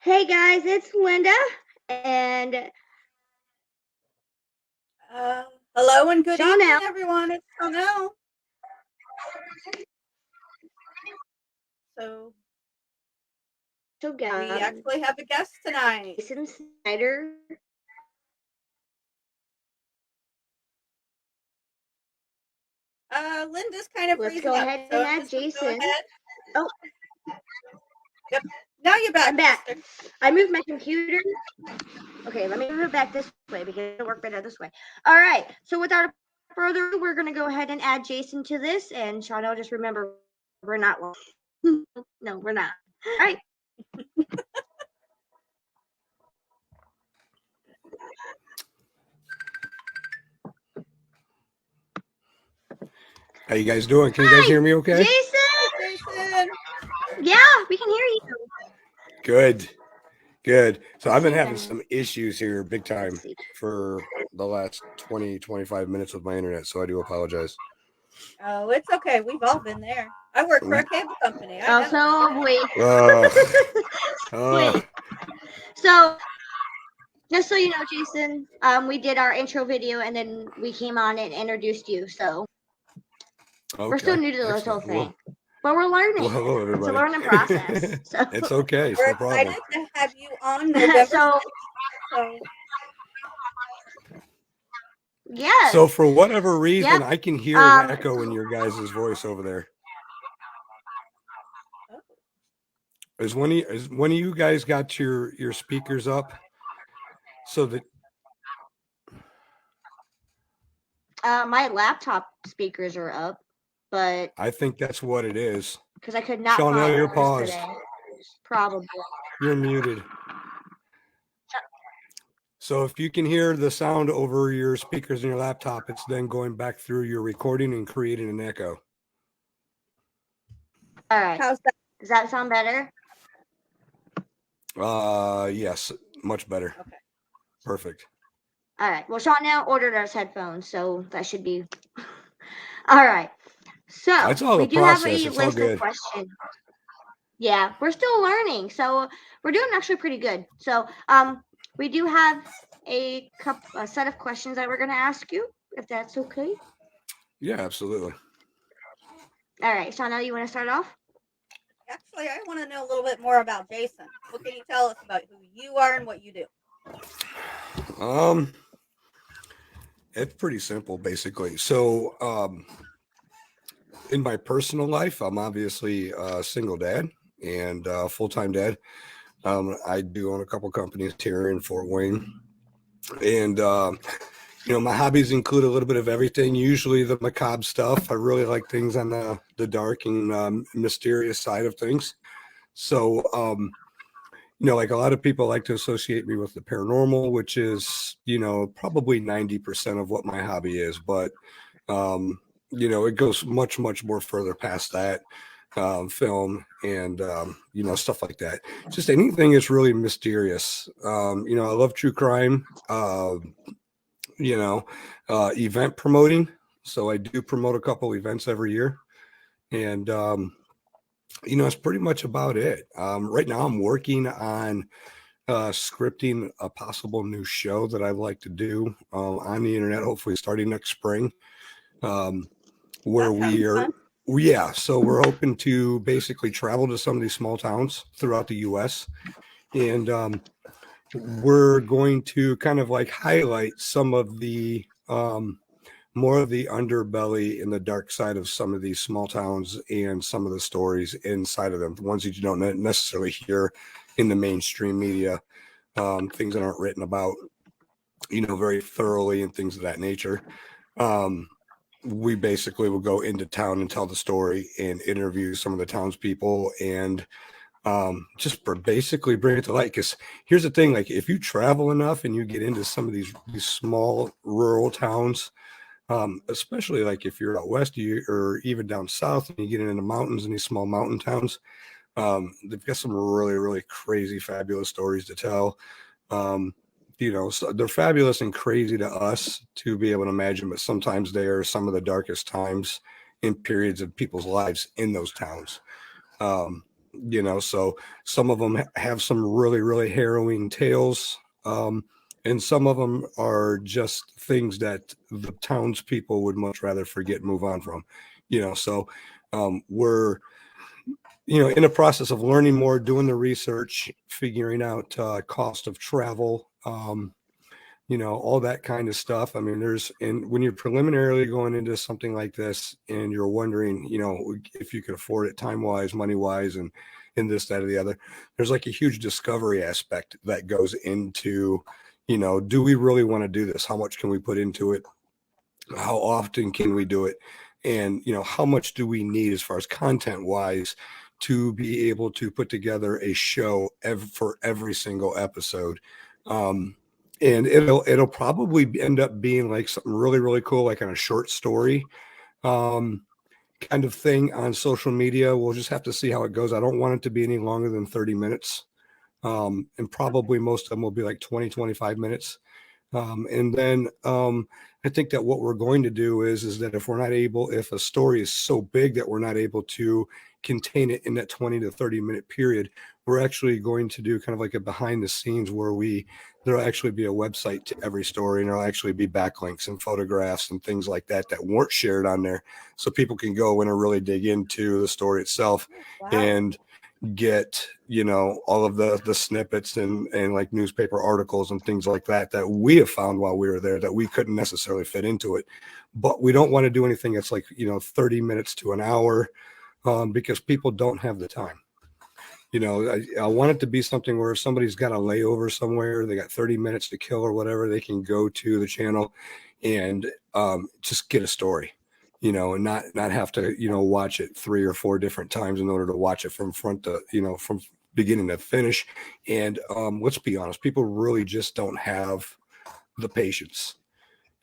Hey guys, it's Linda, and Hello and good Chanel. evening, everyone. It's Chanel. So we actually have a guest tonight. Jason Snyder. Linda's kind of Let's freezing go up. ahead So and I'm add just gonna Jason. go ahead. Oh, Yep. Now you're back. I'm back. Sister. I moved my computer. Okay, let me move it back this way because it'll work better this way. All right. So without further ado, we're gonna go ahead and add Jason to this, and Chanel, just remember, we're not. No, we're not. All right. How you guys doing? Can you guys hear me okay? Jason. Yeah, we can hear you. Good. So I've been having some issues here big time for the last 20, 25 minutes with my internet, so I do apologize. Oh, it's okay. We've all been there. I work for a cable company. Wait. So, just so you know, Jason, we did our intro video and then we came on and introduced you. So we're still new to this whole thing, but we're learning. Well, hello, everybody. It's a learning process. So. It's okay. It's We're no problem. excited to have you on November 6th. Yes. So for whatever reason, I can hear an echo in your guys' voice over there. Is one of you guys got your speakers up so that my laptop speakers are up, but I think that's what it is. Because I could not Chanel, you're paused. today. Probably. You're muted. So if you can hear the sound over your speakers in your laptop, it's then going back through your recording and creating an echo. All right. How's that? Does that sound better? Yes, much better. Okay. Perfect. All right. Well, Sean now ordered us headphones, so that should be all right. So that's all we the do process. have a list of questions. Yeah, we're still learning, so we're doing actually pretty good. So we do have a set of questions that we're going to ask you, if that's okay. Yeah, absolutely. All right, Shauna, you want to start off? Actually, I want to know a little bit more about Jason. What can you tell us about who you are and what you do? It's pretty simple, basically. So, in my personal life, I'm obviously a single dad and full-time dad. I do own a couple companies here in Fort Wayne, and my hobbies include a little bit of everything. Usually the macabre stuff. I really like things on the dark and mysterious side of things. So, like a lot of people like to associate me with the paranormal, which is, probably 90% of what my hobby is. But, it goes much, much more further past that. Film and stuff like that. Just anything is really mysterious. I love true crime. Event promoting. So I do promote a couple events every year, and it's pretty much about it. Right now, I'm working on scripting a possible new show that I'd like to do on the internet, hopefully starting next spring. Where we are. Fun. Yeah, so we're hoping to basically travel to some of these small towns throughout the U.S. and we're going to kind of like highlight some of the more of the underbelly and the dark side of some of these small towns and some of the stories inside of them, the ones that you don't necessarily hear in the mainstream media, things that aren't written about, very thoroughly and things of that nature. We basically will go into town and tell the story and interview some of the townspeople and just basically bring it to light. Because here's the thing, like if you travel enough and you get into some of these small rural towns, especially like if you're out west or even down south and you get into the mountains and these small mountain towns, they've got some really, really crazy, fabulous stories to tell. So they're fabulous and crazy to us to be able to imagine, but sometimes they are some of the darkest times in periods of people's lives in those towns. you know, so some of them have some really, really harrowing tales. And some of them are just things that the townspeople would much rather forget and move on from, you know. So we're, you know, in the process of learning more, doing the research, figuring out cost of travel, you know, all that kind of stuff. I mean, and when you're preliminarily going into something like this and you're wondering, you know, if you could afford it time wise, money wise, and this, that, or the other, there's like a huge discovery aspect that goes into, you know, do we really want to do this? How much can we put into it? How often can we do it? And, you know, how much do we need as far as content wise to be able to put together a show for every single episode? And it'll probably end up being like something really, really cool, like on a short story kind of thing on social media. We'll just have to see how it goes. I don't want it to be any longer than 30 minutes. And probably most of them will be like 20, 25 minutes. And then I think that what we're going to do is that if a story is so big that we're not able to contain it in that 20 to 30 minute period, we're actually going to do kind of like a behind the scenes where there'll actually be a website to every story, and there'll actually be backlinks and photographs and things like that weren't shared on there. So people can go in and really dig into the story itself. Wow. And get, you know, all of the snippets and like newspaper articles and things like that we have found while we were there that we couldn't necessarily fit into it. But we don't want to do anything that's like, you know, 30 minutes to an hour because people don't have the time. You know, I want it to be something where if somebody's got a layover somewhere, they got 30 minutes to kill or whatever, they can go to the channel and just get a story, you know, and not have to, you know, watch it 3 or 4 different times in order to watch it from front to, you know, from beginning to finish. And let's be honest, people really just don't have the patience.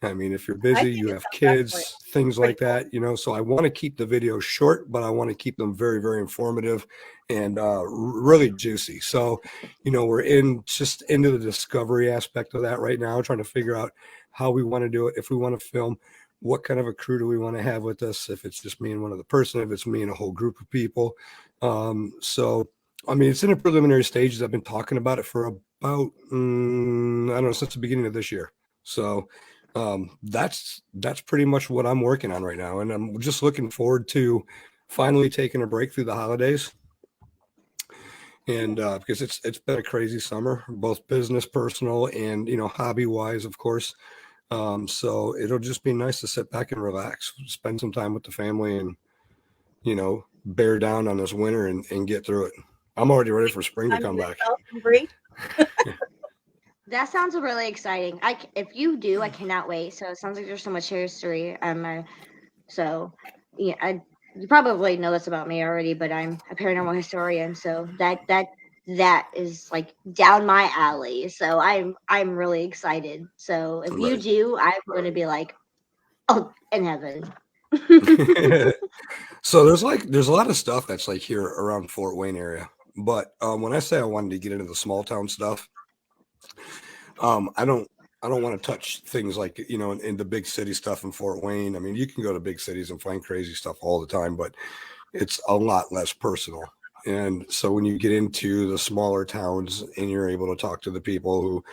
I mean, if you're busy, you have kids, things like that, you know, so I want to keep the videos short, but I want to keep them very, very informative and really juicy. So, you know, we're into the discovery aspect of that right now, trying to figure out how we want to do it. If we want to film, what kind of a crew do we want to have with us? If it's just me and one other person, if it's me and a whole group of people. So, I mean, it's in the preliminary stages. I've been talking about it for about, I don't know, since the beginning of this year. So that's pretty much what I'm working on right now. And I'm just looking forward to finally taking a break through the holidays. And because it's been a crazy summer, both business, personal, and, you know, hobby wise, of course. So it'll just be nice to sit back and relax, spend some time with the family and, you know, bear down on this winter and get through it. I'm already ready for spring to come back. That sounds really exciting. If you do, I cannot wait. So it sounds like there's so much history. So yeah, you probably know this about me already, but I'm a paranormal historian. So that is like down my alley. So I'm really excited. So if you do, I'm going to be like, oh, in heaven. So there's a lot of stuff that's like here around Fort Wayne area. But when I say I wanted to get into the small town stuff, I don't want to touch things like, you know, in the big city stuff in Fort Wayne. I mean, you can go to big cities and find crazy stuff all the time, but it's a lot less personal. And so when you get into the smaller towns and you're able to talk to the people who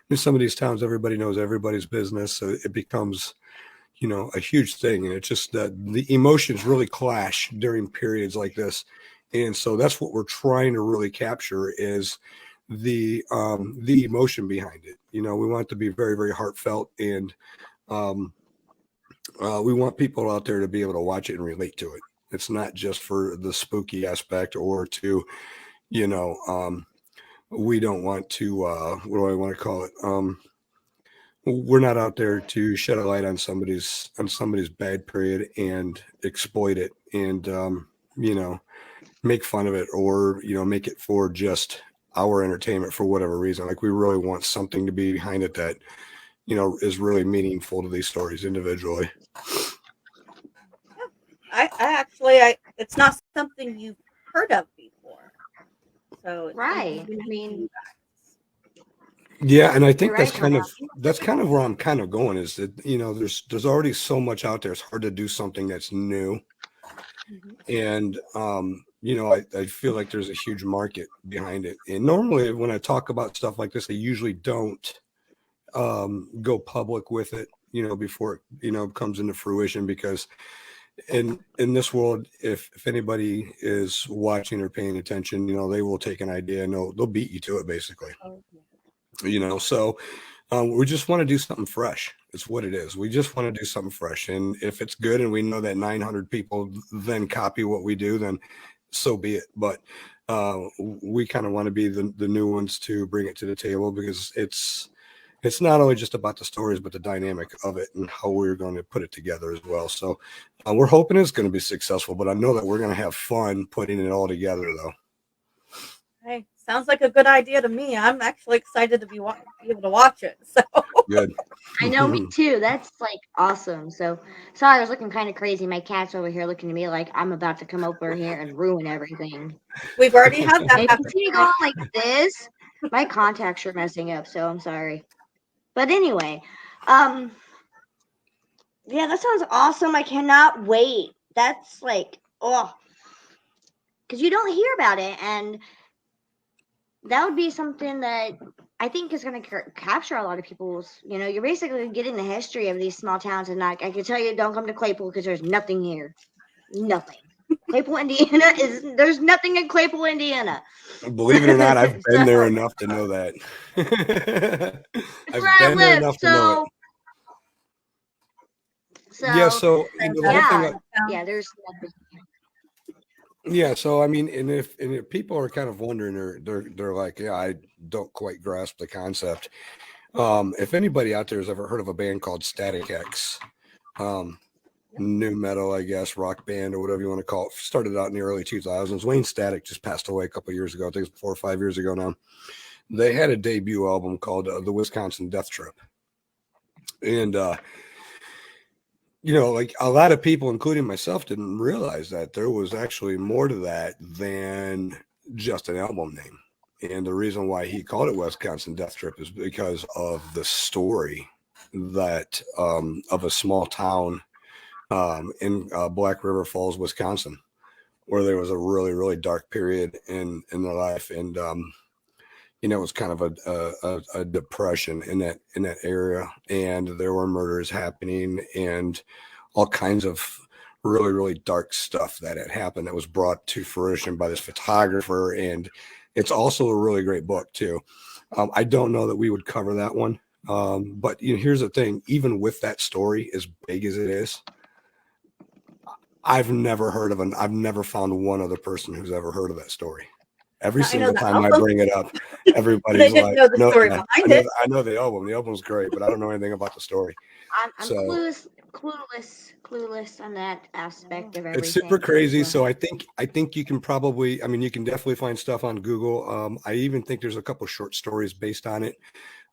in some of these towns, everybody knows everybody's business. So it becomes, you know, a huge thing. And it's just that the emotions really clash during periods like this. And so that's what we're trying to really capture is the emotion behind it. You know, we want it to be very, very heartfelt, and we want people out there to be able to watch it and relate to it. It's not just for the spooky aspect or to, you know, we don't want to, what do I want to call it? We're not out there to shed a light on somebody's bad period and exploit it and, you know, make fun of it or, you know, make it for just our entertainment for whatever reason. Like we really want something to be behind it that, you know, is really meaningful to these stories individually. I it's not something you've heard of before. So right. I mean, yeah, and I think that's kind of where I'm kind of going is that, you know, there's already so much out there. It's hard to do something that's new. And I feel like there's a huge market behind it. And normally when I talk about stuff like this, I usually don't go public with it, before it comes into fruition, because in this world, if anybody is watching or paying attention, they will take an idea and they'll beat you to it, basically. So we just want to do something fresh. It's what it is. We just want to do something fresh. And if it's good and we know that 900 people then copy what we do, then so be it. But we kind of want to be the new ones to bring it to the table, because it's not only just about the stories, but the dynamic of it and how we're going to put it together as well. So we're hoping it's going to be successful, but I know that we're going to have fun putting it all together, though. Hey, sounds like a good idea to me. I'm actually excited to be able to watch it. So Good. I know, me too. That's like awesome. So sorry, I was looking kind of crazy. My cat's over here looking at me like I'm about to come over here and ruin everything. we've already had that If happen. you see me going like this, my contacts are messing up, so I'm sorry. But anyway, yeah, that sounds awesome. I cannot wait. That's like, because you don't hear about it, and that would be something that I think is going to capture a lot of people's. You're basically getting the history of these small towns, and I can tell you, don't come to Claypool because there's nothing here, nothing. Claypool, Indiana there's nothing in Claypool, Indiana. Believe it or not, I've been there enough to know that. It's where I live, to know it. So yeah, there's nothing. Yeah, so I mean, and if people are kind of wondering, they're like, yeah, I don't quite grasp the concept. If anybody out there has ever heard of a band called Static X, new metal, I guess, rock band or whatever you want to call it, started out in the early 2000s. Wayne Static just passed away a couple of years ago. I think it's 4 or 5 years ago now. They had a debut album called The Wisconsin Death Trip, and like a lot of people, including myself, didn't realize that there was actually more to that than just an album name. And the reason why he called it Wisconsin Death Trip is because of the story that of a small town in Black River Falls, Wisconsin, where there was a really, really dark period in their life. And, it was kind of a depression in that area, and there were murders happening and all kinds of really, really dark stuff that had happened that was brought to fruition by this photographer. And it's also a really great book too. I don't know that we would cover that one. But here's the thing, even with that story, as big as it is, I've never found one other person who's ever heard of that story. Every single time I bring it up, everybody's like, know the story behind it. I know the album. The album's great, but I don't know anything about the story. I'm clueless on that aspect of everything. It's super crazy. So I think you can probably, you can definitely find stuff on Google. I even think there's a couple short stories based on it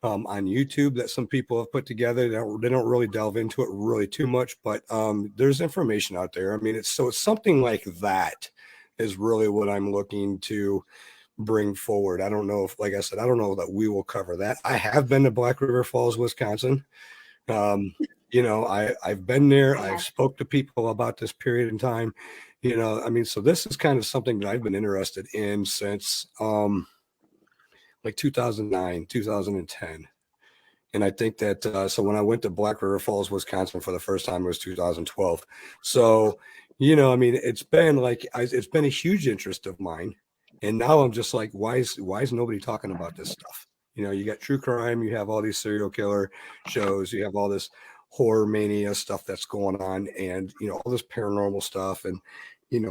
on YouTube that some people have put together. They don't really delve into it really too much, but there's information out there. It's something like that is really what I'm looking to bring forward. I don't know if, like I said, I don't know that we will cover that. I have been to Black River Falls, Wisconsin. I've been there. I've spoke to people about this period in time. So this is kind of something that I've been interested in since like 2009, 2010. And I think that, so when I went to Black River Falls, Wisconsin for the first time, it was 2012. So, it's been a huge interest of mine. And now I'm just like, why is nobody talking about this stuff? You got true crime, you have all these serial killer shows, you have all this horror mania stuff that's going on, and, all this paranormal stuff. And,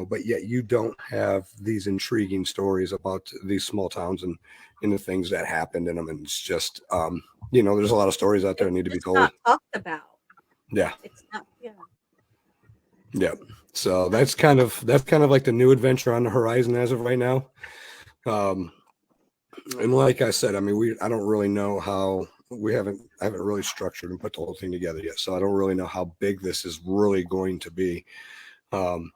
but yet you don't have these intriguing stories about these small towns and the things that happened in them. And it's just, there's a lot of stories out there that need to be told. Not talked about. Yeah. It's not. Yeah. Yeah. So that's kind of like the new adventure on the horizon as of right now. And like I said, I don't really know how I haven't really structured and put the whole thing together yet. So I don't really know how big this is really going to be. I'm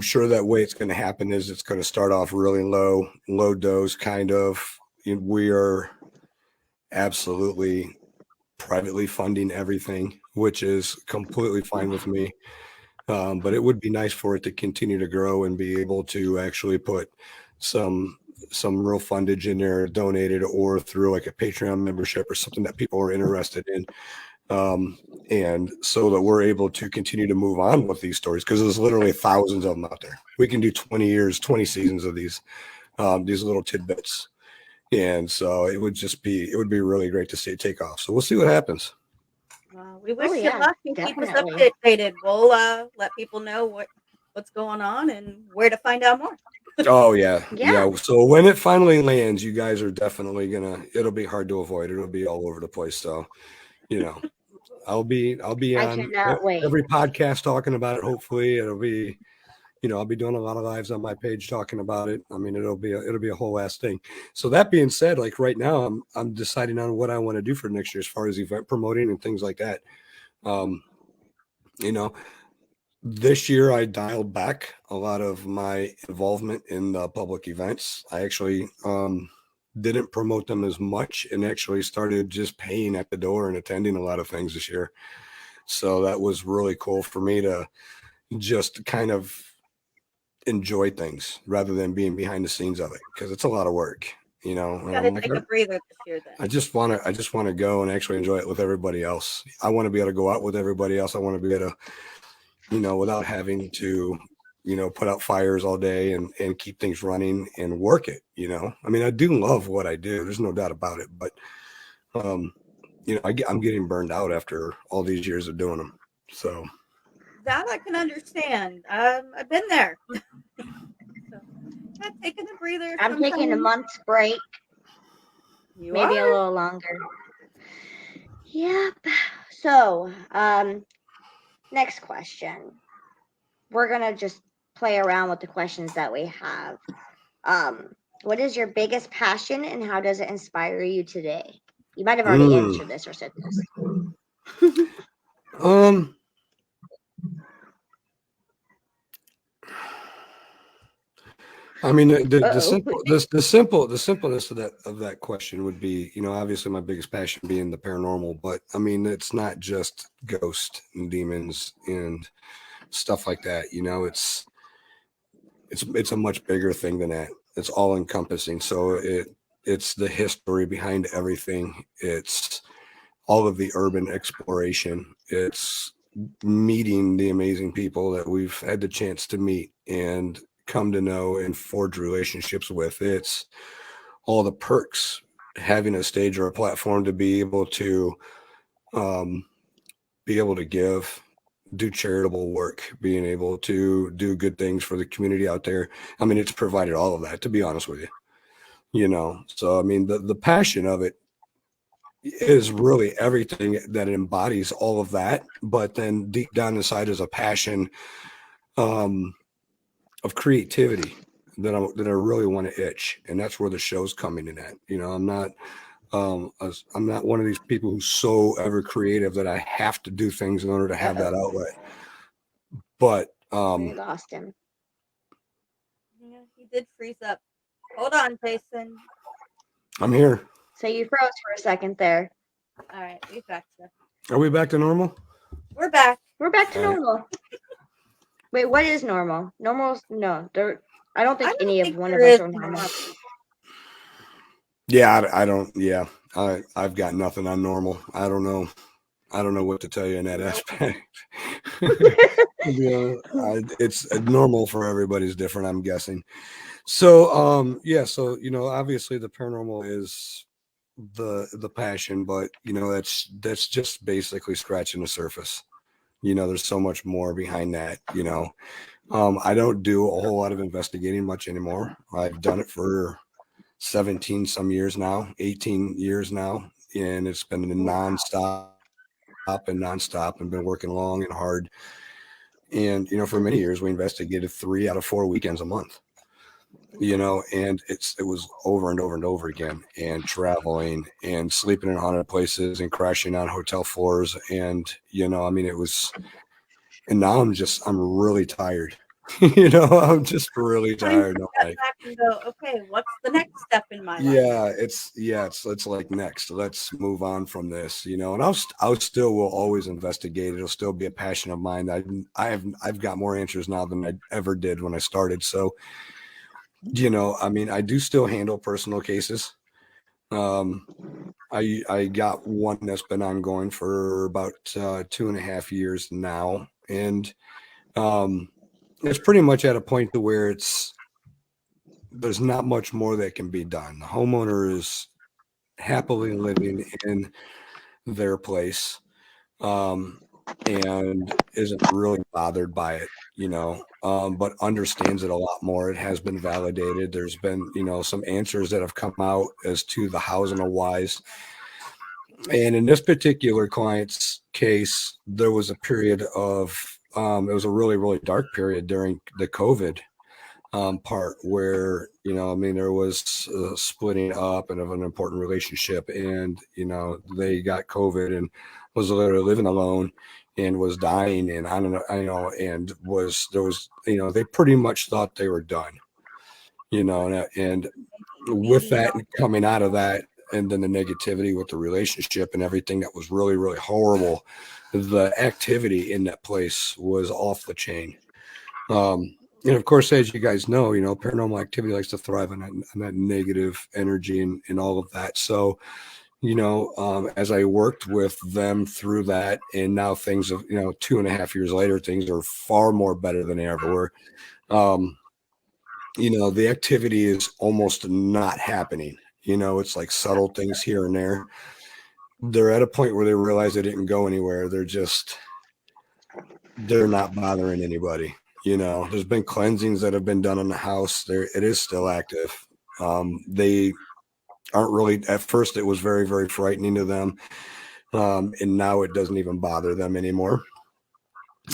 sure that way it's going to happen is it's going to start off really low dose kind of. We are absolutely privately funding everything, which is completely fine with me. But it would be nice for it to continue to grow and be able to actually put some real fundage in there, donated or through like a Patreon membership or something that people are interested in. And so that we're able to continue to move on with these stories, because there's literally thousands of them out there. We can do 20 years, 20 seasons of these little tidbits. And so it would be really great to see it take off. So we'll see what happens. We wish you yeah, luck and keep us definitely. updated. We'll let people know what's going on and where to find out more. Oh yeah. Yeah. So when it finally lands, you guys are definitely it'll be hard to avoid. It'll be all over the place. So, I'll be I on cannot wait. every podcast talking about it. Hopefully it'll be, I'll be doing a lot of lives on my page talking about it. I mean, it'll be a whole ass thing. So that being said, like right now I'm deciding on what I want to do for next year as far as event promoting and things like that. You know, This year, I dialed back a lot of my involvement in the public events. I actually didn't promote them as much and actually started just paying at the door and attending a lot of things this year. So that was really cool for me to just kind of enjoy things rather than being behind the scenes of it, because it's a lot of work, And Got to I'm like, take a breather this year then. I just want to go and actually enjoy it with everybody else. I want to be able to go out with everybody else. I want to be able to, without having to, put out fires all day and keep things running and work it, I mean, I do love what I do. There's no doubt about it. But, I'm getting burned out after all these years of doing them. So That I can understand. I've been there. So, taking a breather. I'm taking a sometimes. month's break, You maybe a are? little longer. Yep. So, next question. We're gonna just play around with the questions that we have. What is your biggest passion and how does it inspire you today? You might have already answered this or said this. I mean, the simpleness of that question would be, obviously my biggest passion being the paranormal, but I mean, it's not just ghosts and demons and stuff like that. It's a much bigger thing than that. It's all encompassing. So it's the history behind everything. It's all of the urban exploration. It's meeting the amazing people that we've had the chance to meet and come to know and forge relationships with. It's all the perks, having a stage or a platform to be able to do charitable work, being able to do good things for the community out there. I mean, it's provided all of that, to be honest with you. So I mean, the passion of it is really everything that embodies all of that, but then deep down inside is a passion of creativity that I really want to itch, and that's where the show's coming in at. I'm not one of these people who's so ever creative that I have to do things in order to have that outlet. But We lost him. Yeah, he did freeze up. Hold on, Jason. I'm here. So you froze for a second there. All right, we got you. Are we back to normal? We're back. We're back to normal. Wait, what is normal? Normal? No, I don't think any of one of us are normal. Yeah, I don't. Yeah, I've got nothing on normal. I don't know what to tell you in that aspect. It's normal for everybody's different, I'm guessing. So yeah, so obviously the paranormal is the passion, but that's just basically scratching the surface. There's so much more behind that. I don't do a whole lot of investigating much anymore. I've done it for 17 some years now, 18 years now, and it's been nonstop and been working long and hard. And for many years we investigated 3 out of 4 weekends a month. And it was over and over and over again, and traveling and sleeping in haunted places and crashing on hotel floors. And I mean, it was, and now I'm really tired. You know, I'm just really Time to tired. I'm step like, back and go, okay, what's the next step in my life? it's like next. Let's move on from this, you know. And I'll still will always investigate. It'll still be a passion of mine. I've got more answers now than I ever did when I started. So, you know, I mean, I do still handle personal cases. Um, I got one that's been ongoing for about 2.5 years now, and um, it's pretty much at a point to where there's not much more that can be done. The homeowner is happily living in their place, um, and isn't really bothered by it, you know, but understands it a lot more. It has been validated. There's been, you know, some answers that have come out as to the hows and the whys. And in this particular client's case, there was a period of, it was a really, really dark period during the COVID part where, you know, I mean, there was splitting up and of an important relationship, and, you know, they got COVID and was literally living alone and was dying, and I don't know, I know, and there was, you know, they pretty much thought they were done, you know, and with Feeding that off. coming out of that, and then the negativity with the relationship and everything that was really, really horrible, the activity in that place was off the chain. And of course, as you guys know, you know, paranormal activity likes to thrive on that negative energy and all of that. So, you know, as I worked with them through that, and now things have, you know, 2.5 years later, things are far more better than they ever were. Um, you know, the activity is almost not happening. You know, it's like subtle things here and there. They're at a point where they realize they didn't go anywhere. They're not bothering anybody. You know, there's been cleansings that have been done in the house. There, it is still active. They aren't really, at first it was very, very frightening to them. And now it doesn't even bother them anymore.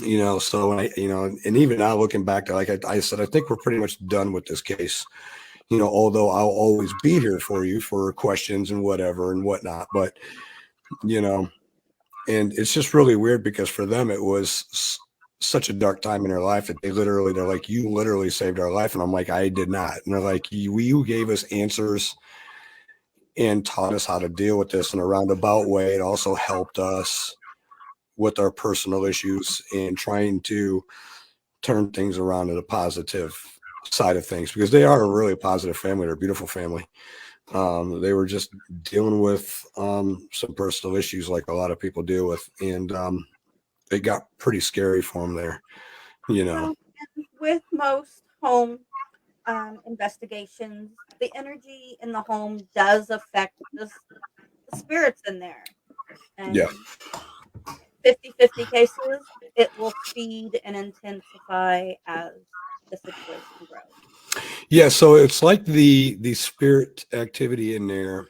You know, so you know, and even now looking back to, like I said, I think we're pretty much done with this case. You know, although I'll always be here for you for questions and whatever and whatnot. But, you know, and it's just really weird because for them, it was such a dark time in their life that they're like, you literally saved our life. And I'm like, I did not. And they're like, you gave us answers and taught us how to deal with this in a roundabout way. It also helped us with our personal issues and trying to turn things around to the positive side of things, because they are a really positive family. They're a beautiful family. They were just dealing with some personal issues like a lot of people deal with, and it got pretty scary for them there, you know. Well, and with most home investigations, the energy in the home does affect the spirits in there. Yeah. And 50-50 cases, it will feed and intensify as the situation grows. Yeah, so it's like the spirit activity in there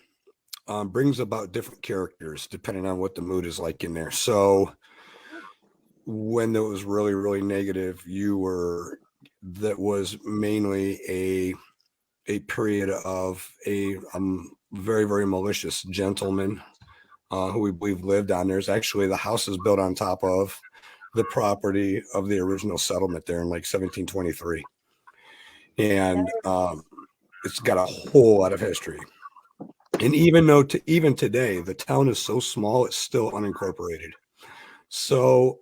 brings about different characters depending on what the mood is like in there. So when it was really, really negative, that was mainly a period of a very, very malicious gentleman who we believe lived on there. Is actually, the house is built on top of the property of the original settlement there in like 1723, and it's got a whole lot of history. And even though even today the town is so small, it's still unincorporated. So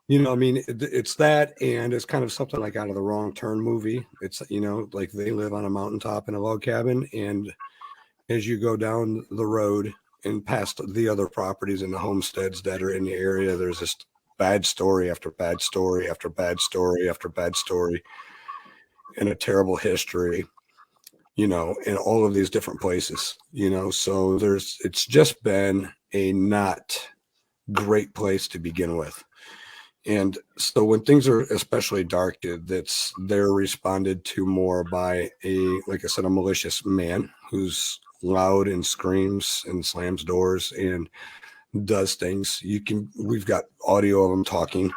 you know, I mean, it's that, and it's kind of something like out of the Wrong Turn movie. It's, you know, like they live on a mountaintop in a log cabin, and as you go down the road and past the other properties and the homesteads that are in the area, there's just bad story after bad story after bad story after bad story, and a terrible history, you know, in all of these different places, you know. So it's just been a not great place to begin with. And so when things are especially dark, they're responded to more by like I said, a malicious man who's loud and screams and slams doors and does things. We've got audio of him talking.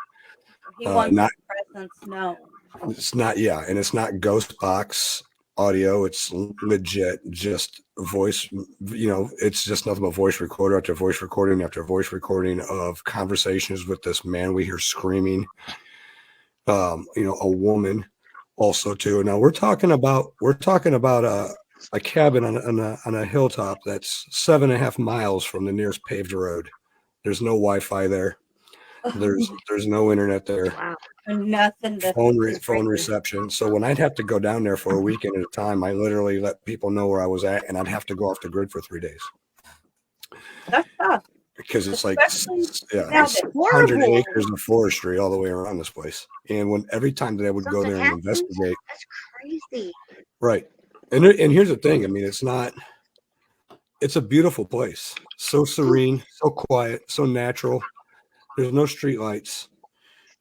He wants Not, his presence known. it's not, yeah, and it's not ghost box audio. It's legit, just voice. You know, it's just nothing but voice recorder after voice recording after voice recording of conversations with this man we hear screaming. a woman also too. Now we're talking about a cabin on a hilltop that's 7.5 miles from the nearest paved road. There's no Wi-Fi there. There's no internet there. Wow. Nothing. Phone reception. So when I'd have to go down there for a weekend at a time, I literally let people know where I was at, and I'd have to go off the grid for 3 days. That's tough. Because it's like Now it's that's 100 horrible. acres of forestry all the way around this place. And every time that I would go Something there and happens? investigate, That's crazy. right. And here's the thing. I mean, it's a beautiful place. So serene, so quiet, so natural. There's no street lights.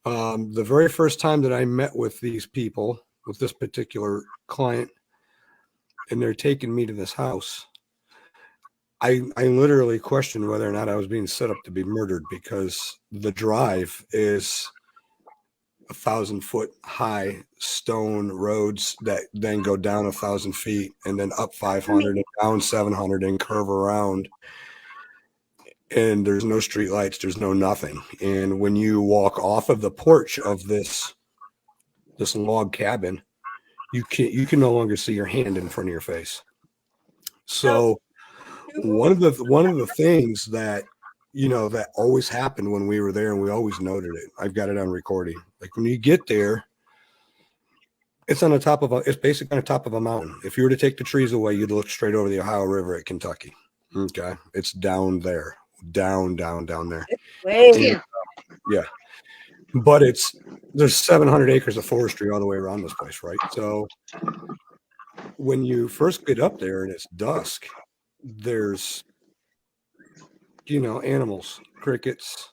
The very first time that I met with these people, with this particular client, and they're taking me to this house, I literally questioned whether or not I was being set up to be murdered, because the drive is 1,000-foot high stone roads that then go down 1,000 feet and then up 500 and down 700 and curve around. And there's no street lights, there's no nothing. And when you walk off of the porch of this log cabin, you can no longer see your hand in front of your face. So one of the things that that always happened when we were there, and we always noted it, I've got it on recording, like when you get there, it's basically on the top of a mountain. If you were to take the trees away, you'd look straight over the Ohio River at Kentucky. Okay, it's down there, down there. Way. Yeah, but there's 700 acres of forestry all the way around this place, right? So when you first get up there and it's dusk, there's animals, crickets,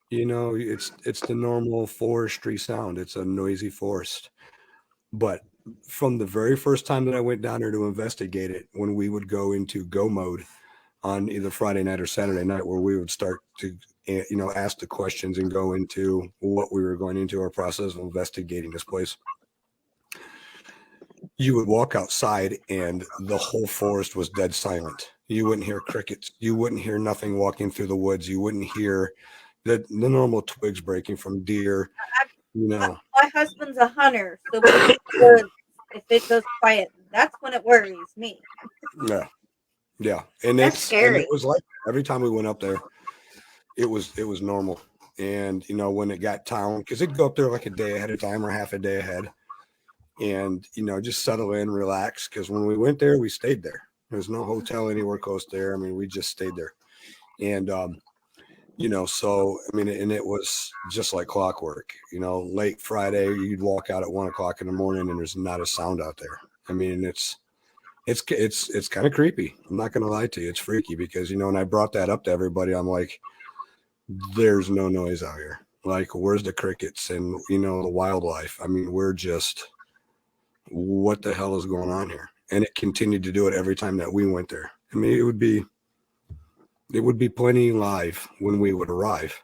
it's the normal forestry sound. It's a noisy forest. But from the very first time that I went down there to investigate it, when we would go into go mode on either Friday night or Saturday night, where we would start to ask the questions and go into what we were going into, our process of investigating this place, you would walk outside and the whole forest was dead silent. You wouldn't hear crickets. You wouldn't hear nothing walking through the woods. You wouldn't hear the normal twigs breaking from deer. My husband's a hunter, so if it goes quiet, that's when it worries me. Yeah, and That's scary. And it was like every time we went up there, it was normal. And when it got town, because it'd go up there like a day ahead of time or half a day ahead, and just settle in, relax. Because when we went there, we stayed there. There's no hotel anywhere close there. I mean, we just stayed there, and so I mean, and it was just like clockwork. Late Friday, you'd walk out at 1 o'clock in the morning, and there's not a sound out there. I mean, it's kind of creepy. I'm not going to lie to you. It's freaky because, and I brought that up to everybody. I'm like, there's no noise out here. Like, where's the crickets and, the wildlife? I mean, we're just, what the hell is going on here? And it continued to do it every time that we went there. I mean, it would be plenty live when we would arrive.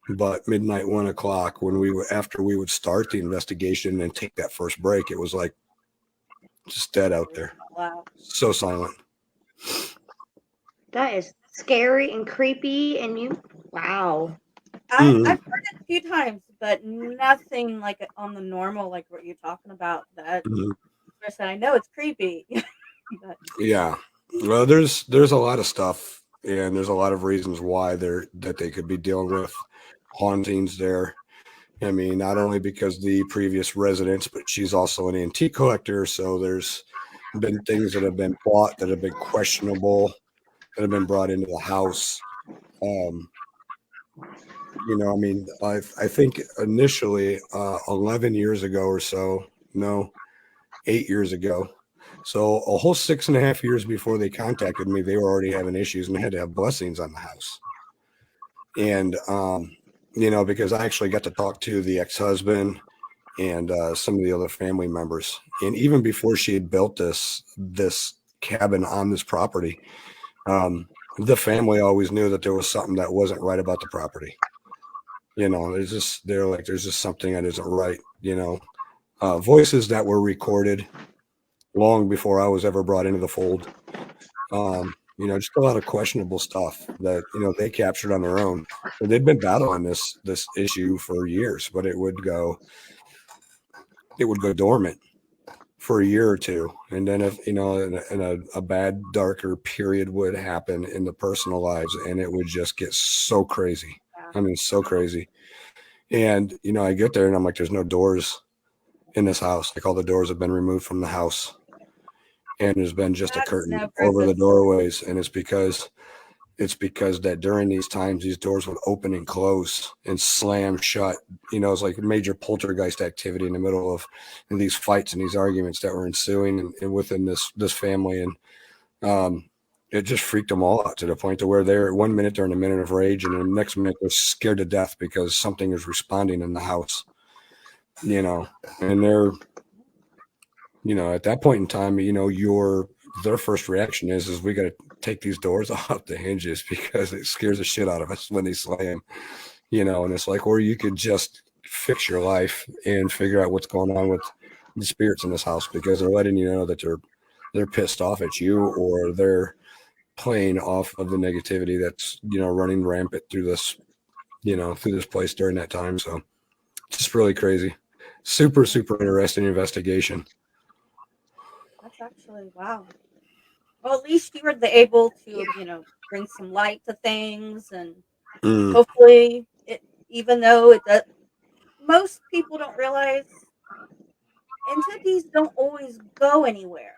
But midnight, 1 o'clock, after we would start the investigation and take that first break, it was like, just dead out there. Wow. So silent. That is scary and creepy. And wow. I've heard it a few times, but nothing like on the normal, like what you're talking about. That I know it's creepy. But. Yeah. Well, there's a lot of stuff, and there's a lot of reasons why they could be dealing with hauntings there. I mean, not only because the previous residents, but she's also an antique collector. So there's been things that have been bought that have been questionable, that have been brought into the house. I mean, I think initially 11 years ago or so, no, 8 years ago. So a whole 6.5 years before they contacted me, they were already having issues and they had to have blessings on the house. And, because I actually got to talk to the ex-husband and some of the other family members. And even before she had built this cabin on this property, the family always knew that there was something that wasn't right about the property. There's just something that isn't right. Voices that were recorded long before I was ever brought into the fold. just a lot of questionable stuff that, they captured on their own. And they'd been battling this issue for years, but it would go dormant for a year or two. And then if, a bad, darker period would happen in the personal lives, and it would just get so crazy. Yeah. I mean, so crazy. And, I get there and I'm like, there's no doors in this house. Like all the doors have been removed from the house. And there's been just a That's curtain never over the good. doorways. And it's because that during these times, these doors would open and close and slam shut. It's like major poltergeist activity in the middle of these fights and these arguments that were ensuing and within this family. And it just freaked them all out to the point to where they're 1 minute they're in a minute of rage, and the next minute they're scared to death because something is responding in the house. And they're, at that point in time, their first reaction is we got to take these doors off the hinges because it scares the shit out of us when they slam, and it's like, or you could just fix your life and figure out what's going on with the spirits in this house, because they're letting you know that they're pissed off at you, or they're playing off of the negativity that's, running rampant through this, through this place during that time. So just really crazy. Super, super interesting investigation. That's actually wow. Well, at least you were able to, bring some light to things, and hopefully, even though most people don't realize entities don't always go anywhere.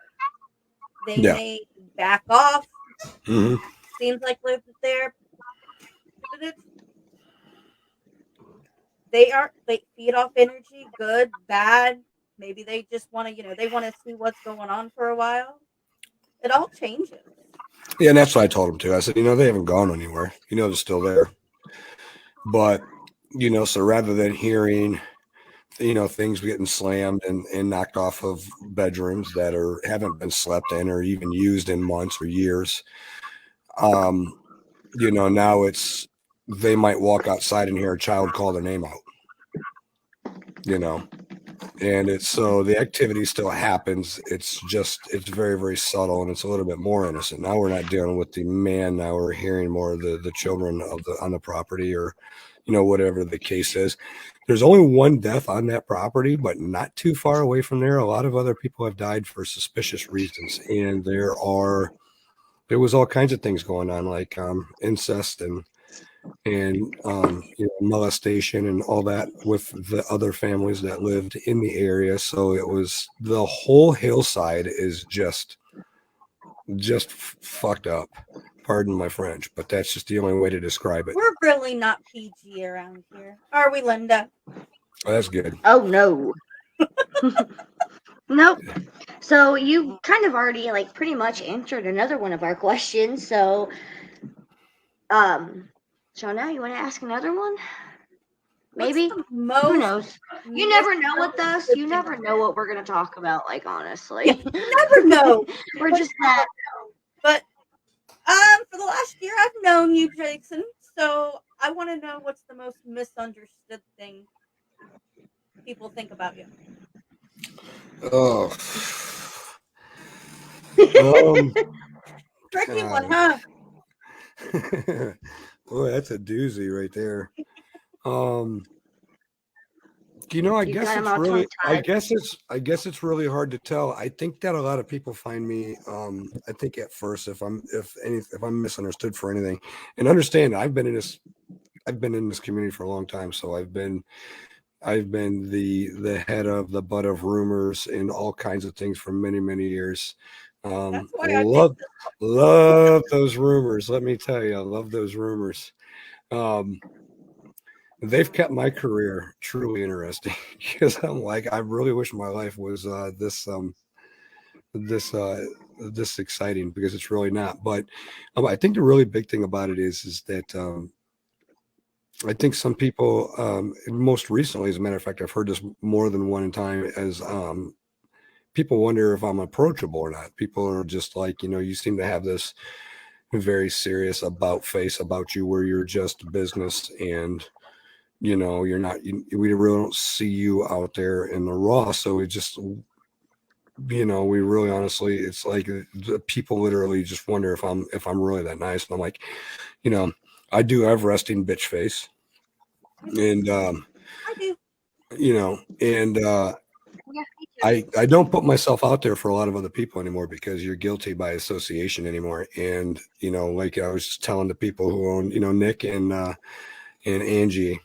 They Yeah. may back off. Mm-hmm. Seems like live there, but they feed off energy, good, bad. Maybe they just want to, they want to see what's going on for a while. It all changes. Yeah, and that's what I told them too. I said, they haven't gone anywhere. They're still there. But, so rather than hearing, things getting slammed and knocked off of bedrooms that haven't been slept in or even used in months or years, now they might walk outside and hear a child call their name out, and so the activity still happens. It's very, very subtle, and it's a little bit more innocent. Now we're not dealing with the man. Now we're hearing more of the children on the property, or, whatever the case is. There's only one death on that property, but not too far away from there, a lot of other people have died for suspicious reasons. And there was all kinds of things going on, like incest and molestation and all that with the other families that lived in the area. So it was, the whole hillside is just fucked up. Pardon my French, but that's just the only way to describe it. We're really not PG around here, are we, Linda? Oh, that's good. Oh no. Nope. So you kind of already pretty much answered another one of our questions. So so now you want to ask another one? Maybe. Who knows? You never know with us. You never know what we're gonna talk about. Honestly, you never know. We're just that. But for the last year, I've known you, Jason. So I want to know what's the most misunderstood thing people think about you. Oh. Tricky one, huh? Boy, that's a doozy right there. I guess it's really hard to tell. I think that a lot of people find me, I think at first, if I'm misunderstood for anything, and understand, I've been in this community for a long time. So I've been the head of the butt of rumors and all kinds of things for many, many years. Love those rumors. Let me tell you, I love those rumors. They've kept my career truly interesting, because I'm like, I really wish my life was this exciting, because it's really not. But I think the really big thing about it is that I think some people, most recently, as a matter of fact, I've heard this more than one time, as people wonder if I'm approachable or not. People are just like, you seem to have this very serious about face about you, where you're just business, and you're not, we really don't see you out there in the raw. So we really honestly, it's like people literally just wonder if I'm really that nice. And I'm like, I do have resting bitch face, and I do. and Yeah, me too. I don't put myself out there for a lot of other people anymore because you're guilty by association anymore. And like I was just telling the people who own, Nick and Angie,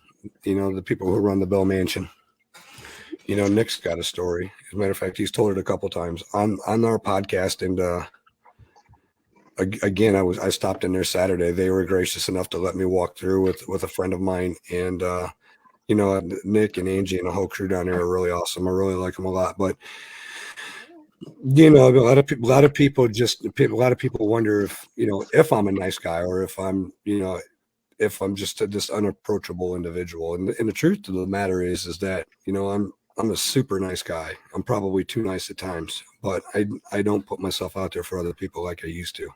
the people who run the Bell Mansion. Nick's got a story. As a matter of fact, he's told it a couple times on our podcast. And again, I stopped in there Saturday. They were gracious enough to let me walk through with a friend of mine. And Nick and Angie and the whole crew down there are really awesome. I really like them a lot. But a lot of people wonder if I'm a nice guy or if I'm just this unapproachable individual. And the truth of the matter is that I'm a super nice guy. I'm probably too nice at times, but I don't put myself out there for other people like I used to.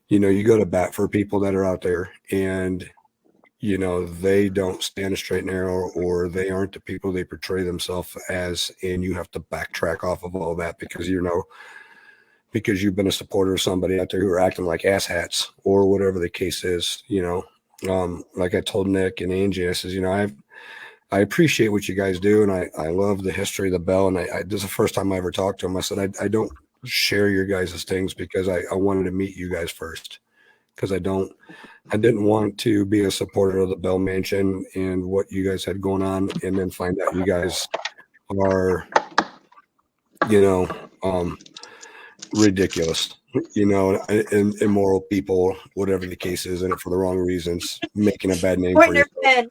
You go to bat for people that are out there, and they don't stand a straight and narrow, or they aren't the people they portray themselves as, and you have to backtrack off of all that because you've been a supporter of somebody out there who are acting like asshats or whatever the case is. Like I told Nick and Angie, I says, I appreciate what you guys do, and I love the history of the Bell, and this is the first time I ever talked to him. I said I don't share your guys' things because I wanted to meet you guys first, because I didn't want to be a supporter of the Bell Mansion and what you guys had going on, and then find out you guys are, ridiculous, and immoral people, whatever the case is, in it for the wrong reasons, making a bad name for Pointing their yourself. pen.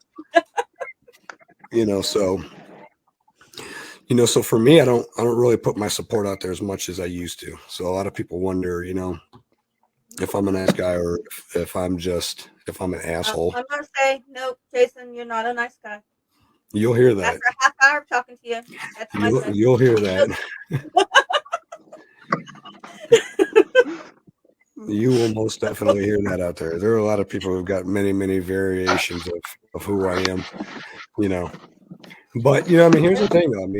So for me, I don't really put my support out there as much as I used to. So a lot of people wonder, if I'm a nice guy or if I'm an asshole. I'm gonna say nope, Jason. You're not a nice guy. You'll hear that. After a half hour of talking to you, that's my say. You'll hear that. You will most definitely hear that out there. There are a lot of people who've got many, many variations of who I am, But here's the thing though.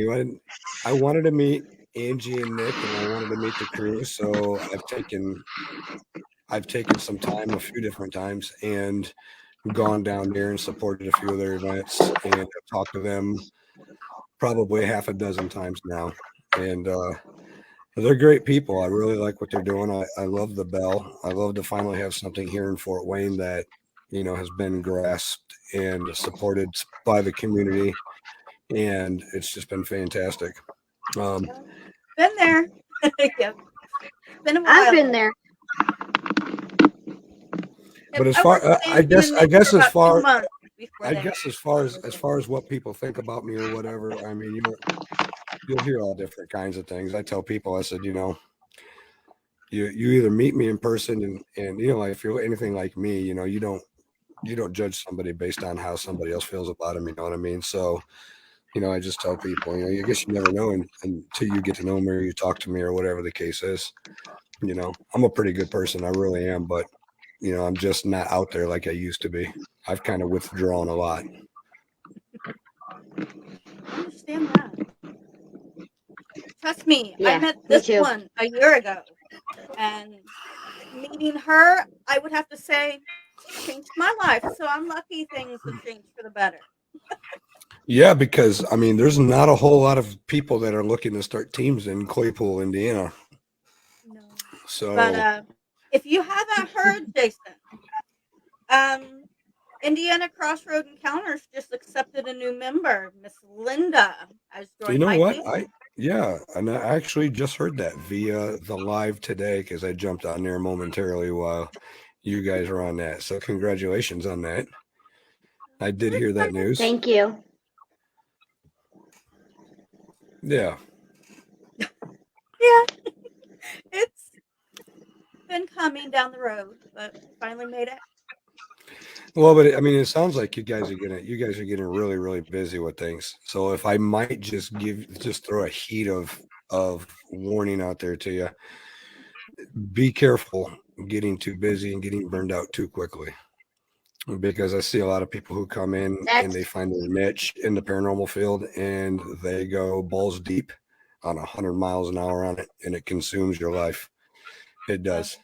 I wanted to meet Angie and Nick, and I wanted to meet the crew. So I've taken some time, a few different times, and gone down there and supported a few of their events, and I've talked to them probably half a dozen times now. And they're great people. I really like what they're doing. I love the Bell. I love to finally have something here in Fort Wayne that has been grasped and supported by the community, and it's just been fantastic. Been there. Yep. Been a while. I've been there. But as far, I guess as far as what people think about me or whatever, you'll hear all different kinds of things. I tell people, I said, you either meet me in person and like, if you're anything like me, you don't judge somebody based on how somebody else feels about them. You know what I mean? So, I just tell people, I guess you never know until you get to know me or you talk to me or whatever the case is. I'm a pretty good person. I really am. But, I'm just not out there like I used to be. I've kind of withdrawn a lot. I understand that. Trust me, Yeah, I met me this too. one a year ago. And meeting her, I would have to say, she changed my life. So I'm lucky things have changed for the better. Yeah, because there's not a whole lot of people that are looking to start teams in Claypool, Indiana. No. So, But if you haven't heard, Jason, Indiana Crossroad Encounters just accepted a new member, Miss Linda, has joined you know my what? team. And I actually just heard that via the live today because I jumped on there momentarily while you guys are on that. So congratulations on that. I did hear that news. Thank you. Yeah. Yeah. It's been coming down the road, but finally made it. Well, but it sounds like you guys are getting really, really busy with things. So if I might just throw a heat of warning out there to you, be careful getting too busy and getting burned out too quickly. Because I see a lot of people who come in and they find their niche in the paranormal field and they go balls deep on 100 miles an hour on it, and it consumes your life. It does.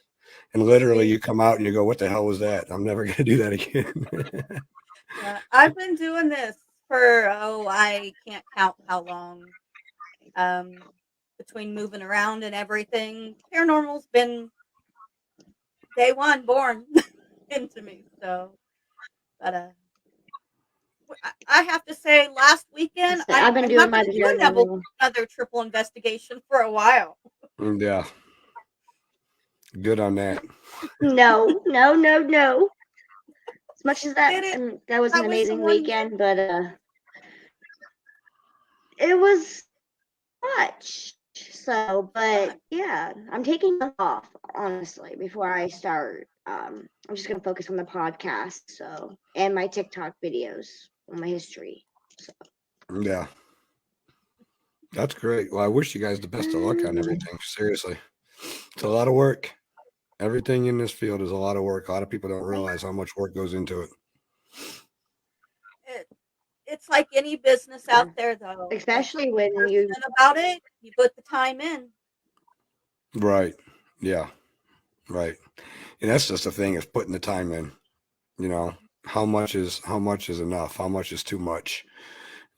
And literally you come out and you go, what the hell was that? I'm never going to do that again. Yeah, I've been doing this for, I can't count how long. Between moving around and everything, paranormal's been day one born into me. So, but I have to say, last weekend I've been I doing haven't my been doing that paranormal. another triple investigation for a while. Yeah. Good on that. No. As much as that, Did it? that was an That was the amazing one. weekend, but it was much. So, but yeah, I'm taking a month off, honestly, before I start. I'm just gonna focus on the podcast, so, and my TikTok videos on my history. So. Yeah. That's great. Well, I wish you guys the best of luck on everything. Seriously. It's a lot of work. Everything in this field is a lot of work. A lot of people don't realize how much work goes into it. It's like any business out there, though. Especially when If you you're passionate about it, you put the time in. Right. Yeah. Right. And that's just the thing, is putting the time in. You know, how much is enough? How much is too much?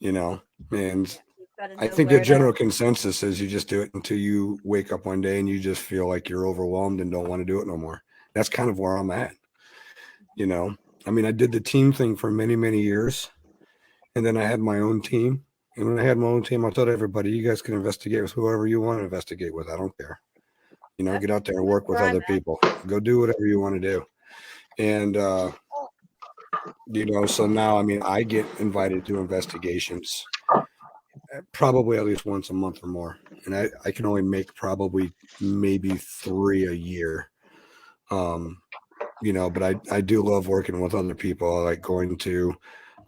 You know, and You've got to I know think the where to. general consensus is you just do it until you wake up one day and you just feel like you're overwhelmed and don't want to do it no more. That's kind of where I'm at. You know, I mean, I did the team thing for many, many years, and then I had my own team. And when I had my own team, I told everybody, you guys can investigate with whoever you want to investigate with. I don't care. You know, get out there and work with where I'm other at. people. Go do whatever you want to do. And, you know, so now, I mean, I get invited to investigations probably at least once a month or more. And I can only make probably maybe 3 a year. You know, but I do love working with other people. I like going to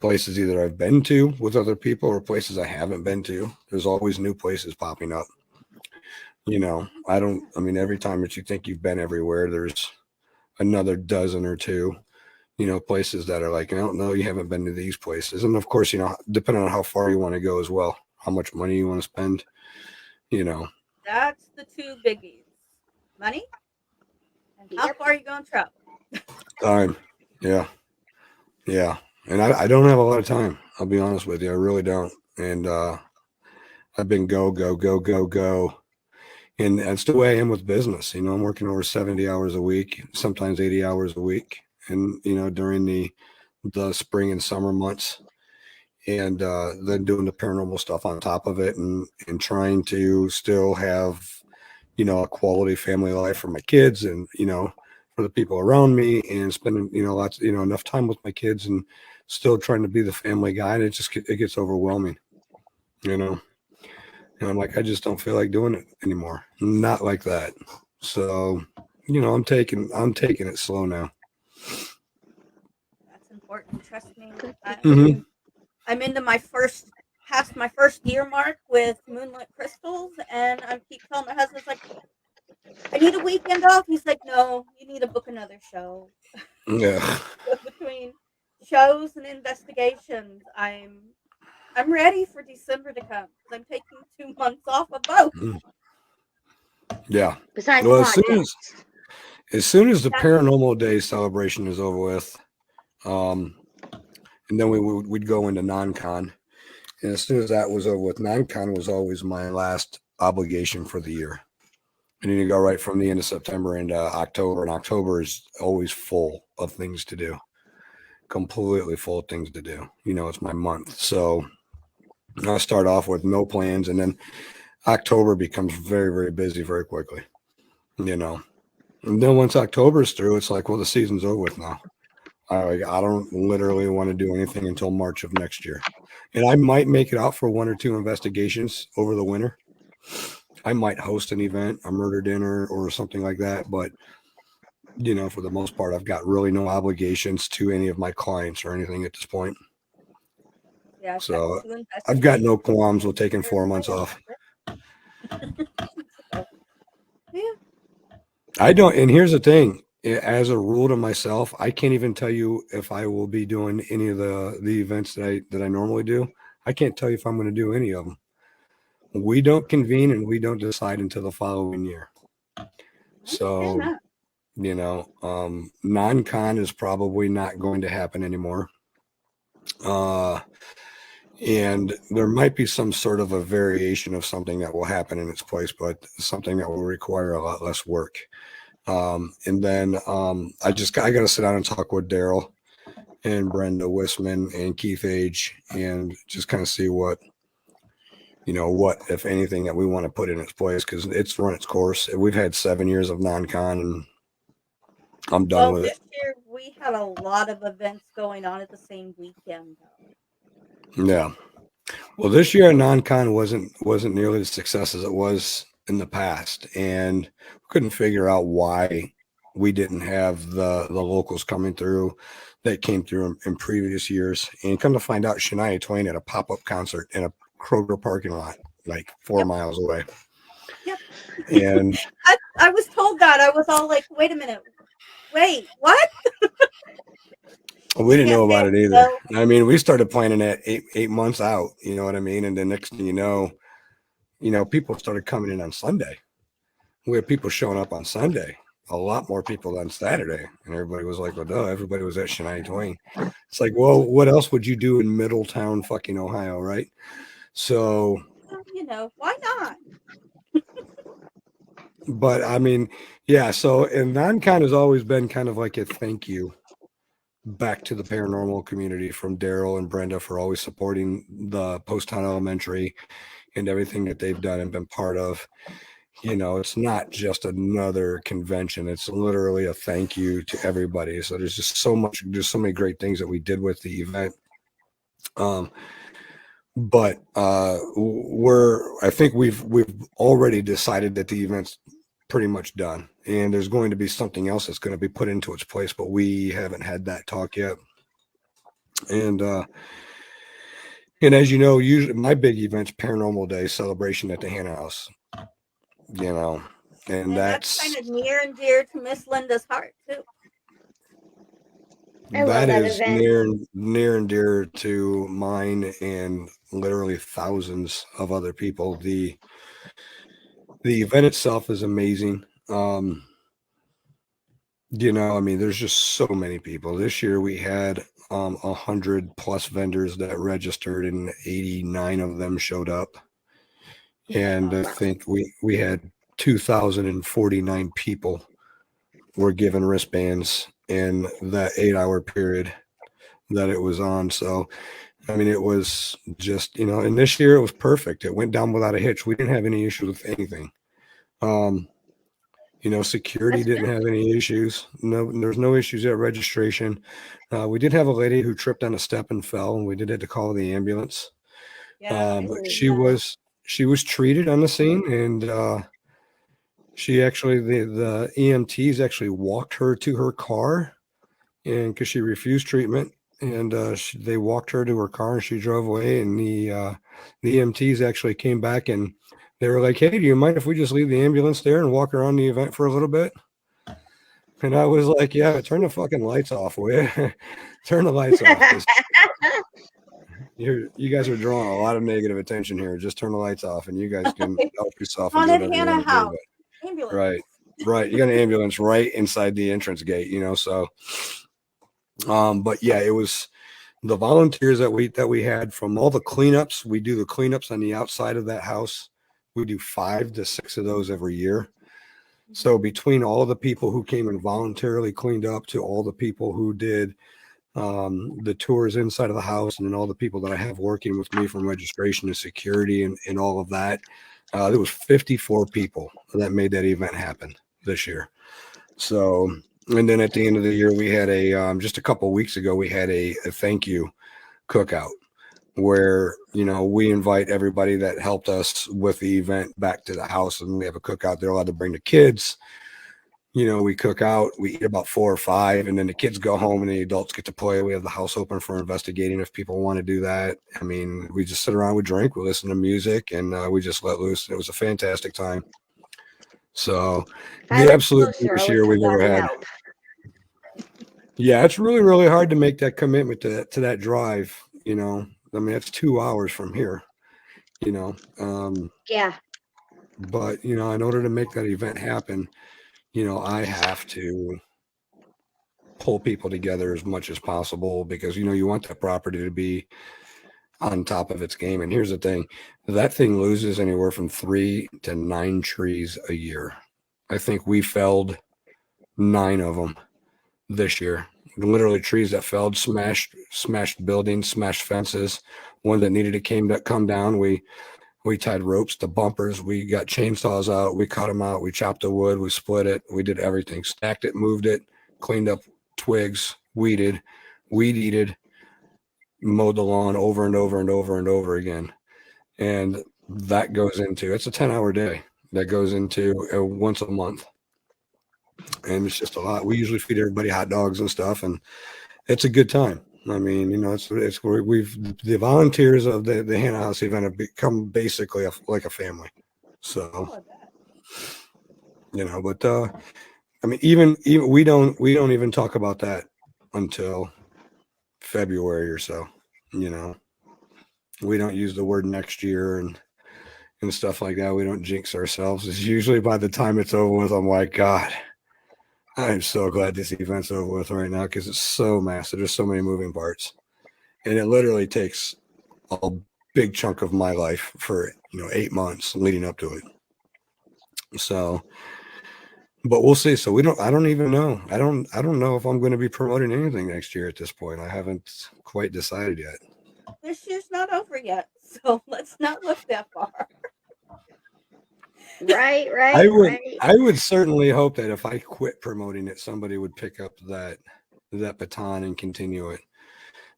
places either I've been to with other people or places I haven't been to. There's always new places popping up. You know, I mean, every time that you think you've been everywhere, there's another dozen or two, you know, places that are like, I don't know, you haven't been to these places. And of course, you know, depending on how far you want to go as well, how much money you want to spend, you know. That's the two biggies: money and how Yep. far you going to travel. Time. Yeah. Yeah. And I don't have a lot of time. I'll be honest with you. I really don't. And I've been go. And that's the way I am with business. You know, I'm working over 70 hours a week, sometimes 80 hours a week. And, you know, during the spring and summer months, and then doing the paranormal stuff on top of it, and trying to still have, you know, a quality family life for my kids, and, you know, for the people around me, and spending, you know, lots, you know, enough time with my kids, and still trying to be the family guy. And it gets overwhelming, you know. And I'm like, I just don't feel like doing it anymore. Not like that. So, you know, I'm taking it slow now. That's important. Trust me. Mm-hmm. I'm into past my first year mark with Moonlit Crystals, and I keep telling my husband, it's like, I need a weekend off. He's like, no, you need to book another show. Yeah. Between shows and investigations, I'm ready for December to come because I'm taking 2 months off of both. Yeah. Besides Well, the as podcast. soon as the Paranormal Day celebration is over with, and then we'd go into non-con. And as soon as that was over with, non-con was always my last obligation for the year. And then you go right from the end of September into October, and October is always full of things to do. Completely full of things to do. You know, it's my month. So I start off with no plans, and then October becomes very, very busy very quickly. You know. And then once October's through, it's like, well, the season's over with now. I don't literally want to do anything until March of next year. And I might make it out for 1 or 2 investigations over the winter. I might host an event, a murder dinner or something like that. But, you know, for the most part, I've got really no obligations to any of my clients or anything at this point. Yeah, So I've got no qualms with taking 4 months off. Yeah. I don't. And here's the thing. As a rule to myself, I can't even tell you if I will be doing any of the events that I normally do. I can't tell you if I'm going to do any of them. we don't convene and we don't decide until the following year. So, that. you know, non-con is probably not going to happen anymore. And there might be some sort of a variation of something that will happen in its place, but something that will require a lot less work. And then I got to sit down and talk with Daryl and Brenda Wisman and Keith Age and just kind of see what, if anything, that we want to put in its place, because it's run its course. We've had 7 years of non-con, and I'm done with it. This year we had a lot of events going on at the same weekend, though. Yeah. Well, this year non-con wasn't nearly as success as it was in the past, and we couldn't figure out why we didn't have the locals coming through that came through in previous years. And come to find out, Shania Twain had a pop-up concert in a Kroger parking lot like 4 miles away. Yep. And I was told that. I was all like, wait a minute. Wait, what? we didn't know about it either. I mean, we started planning that eight months out, you know what I mean? And the next thing you know, people started coming in on Sunday. We had people showing up on Sunday, a lot more people than Saturday. And everybody was like, well, duh, everybody was at Shania Twain. It's like, well, what else would you do in Middletown, fucking Ohio, right? So, why not? but I mean, yeah. So, and non-con has always been kind of like a thank you back to the paranormal community from Daryl and Brenda for always supporting the Post-Town Elementary and everything that they've done and been part of. It's not just another convention. It's literally a thank you to everybody. So there's just so many great things that we did with the event. But I think we've already decided that the event's pretty much done, and there's going to be something else that's going to be put into its place, but we haven't had that talk yet. And as you know, usually my big event's Paranormal Day celebration at the Hannah House. And that's kind of near and dear to Miss Linda's heart too. That is near and dear to mine and literally thousands of other people. The event itself is amazing. I mean, there's just so many people. This year we had 100+ vendors that registered, and 89 of them showed up. And I think we had 2,049 people were given wristbands in that 8-hour period that it was on. So, I mean, it was just, and this year it was perfect. It went down without a hitch. We didn't have any issues with anything. Security didn't have any issues. No, there's no issues at registration. We did have a lady who tripped on a step and fell, and we did have to call the ambulance. But she was treated on the scene, and she actually, the EMTs actually walked her to her car, and because she refused treatment, and they walked her to her car, and she drove away. And the EMTs actually came back, and they were like, "Hey, do you mind if we just leave the ambulance there and walk around the event for a little bit?" And I was like, "Yeah, turn the fucking lights off, will you? Turn the lights off. You guys are drawing a lot of negative attention here. Just turn the lights off, and you guys can help yourself." Haunted Hannah House. Ambulance. Right. You got an ambulance right inside the entrance gate, so. But yeah, it was the volunteers that we had from all the cleanups. We do the cleanups on the outside of that house. We do 5 to 6 of those every year. So between all the people who came and voluntarily cleaned up, to all the people who did the tours inside of the house, and then all the people that I have working with me from registration to security and all of that, there was 54 people that made that event happen this year. So, and then at the end of the year, we had just a couple of weeks ago, we had a thank you cookout where, we invite everybody that helped us with the event back to the house, and we have a cookout. They're allowed to bring the kids. We cook out, we eat about 4 or 5, and then the kids go home and the adults get to play. We have the house open for investigating if people want to do that. I mean, we just sit around, we drink, we listen to music, and we just let loose. It was a fantastic time. So the absolute best year we've ever had. Yeah, it's really, really hard to make that commitment to that drive. I mean, it's 2 hours from here, you know. Yeah. But, you know, in order to make that event happen, you know, I have to pull people together as much as possible because, you know, you want that property to be on top of its game. And here's the thing, that thing loses anywhere from 3 to 9 trees a year. I think we felled 9 of them this year. Literally trees that felled, smashed buildings, smashed fences. One that needed to come down. We tied ropes to bumpers. We got chainsaws out. We cut them out. We chopped the wood. We split it. We did everything. Stacked it, moved it, cleaned up twigs, weed eated, mowed the lawn over and over and over and over again. And that goes into, it's a 10-hour day that goes into once a month. And it's just a lot. We usually feed everybody hot dogs and stuff, and it's a good time. I mean, you know, it's where the volunteers of the Hannah House event have become basically like a family. So, you know, but I mean, even we don't even talk about that until February or so. You know, we don't use the word next year and stuff like that. We don't jinx ourselves. It's usually by the time it's over with, I'm like, God, I'm so glad this event's over with right now because it's so massive. There's so many moving parts, and it literally takes a big chunk of my life for 8 months leading up to it. So, but we'll see. So I don't even know. I don't know if I'm going to be promoting anything next year at this point. I haven't quite decided yet. This year's not over yet, so let's not look that far. Right. I would certainly hope that if I quit promoting it, somebody would pick up that baton and continue it.